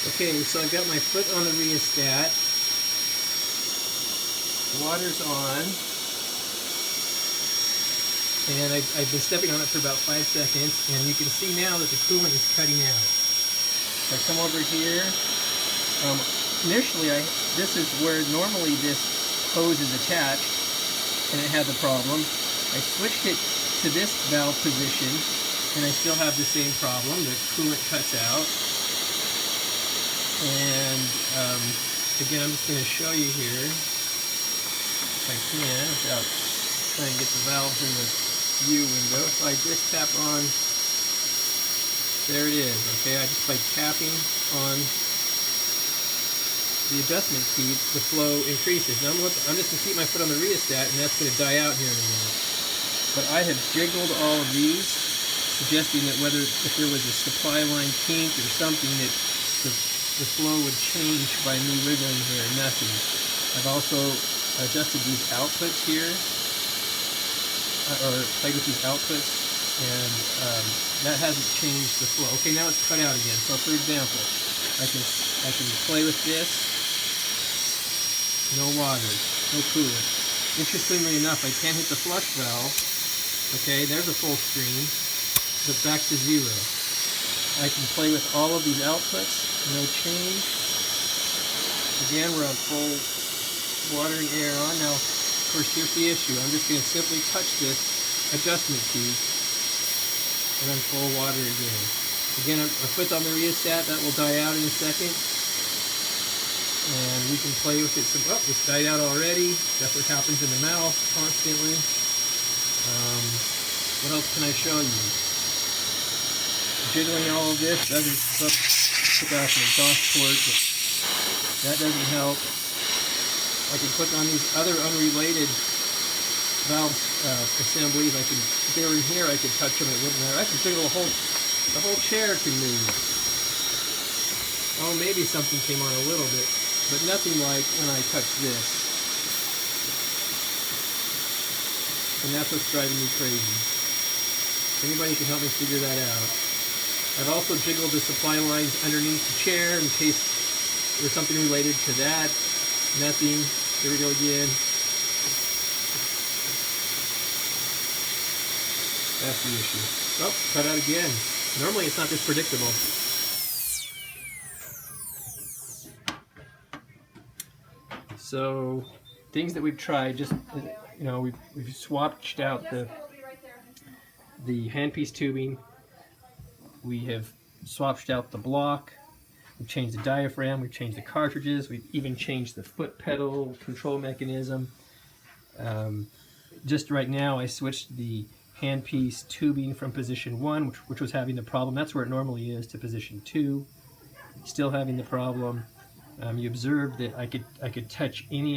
Okay, so I've got my foot on the rheostat. Water's on. And I've been stepping on it for about 5 seconds, and you can see now that the coolant is cutting out. So I come over here. Initially, this is where normally this hose is attached, and it had the problem. I switched it to this valve position, and I still have the same problem. The coolant cuts out. And again, I'm just going to show you here, if I can, without trying to get the valves in the view window. So I just tap on, there it is, okay? I just by tapping on the adjustment key, the flow increases. Now I'm just going to keep my foot on the rheostat, and that's going to die out here in a minute. But I have jiggled all of these, suggesting that if there was a supply line kink or something, that the flow would change by me wiggling here. Nothing. I've also adjusted these outputs here, or played with these outputs, and that hasn't changed the flow. Okay, now it's cut out again. So for example, I can play with this. No water, no coolant. Interestingly enough, I can't hit the flush valve. Okay, there's a full screen, but back to zero. I can play with all of these outputs, no change. Again, we're on full water and air on. Now, of course, here's the issue. I'm just going to simply touch this adjustment key, and I'm full water again. Again, my foot's on the rheostat. That will die out in a second. And we can play with it some, oh, it's died out already. That's what happens in the mouth constantly. What else can I show you? Jiggling all of this doesn't, took off an exhaust port, but that doesn't help. I can click on these other unrelated valve assemblies. If they were in here, I could touch them, it wouldn't matter. I can jiggle the whole chair can move. Oh, maybe something came on a little bit, but nothing like when I touch this. And that's what's driving me crazy. If anybody can help me figure that out. I've also jiggled the supply lines underneath the chair in case there's something related to that. Nothing. Here we go again. That's the issue. Oh, cut out again. Normally it's not this predictable. So, things that we've tried, just, you know, we've swapped out the handpiece tubing. We have swapped out the block. We've changed the diaphragm. We've changed the cartridges. We've even changed the foot pedal control mechanism. Just right now, I switched the handpiece tubing from position 1, which was having the problem. That's where it normally is, to position 2. Still having the problem. You observed that I could touch any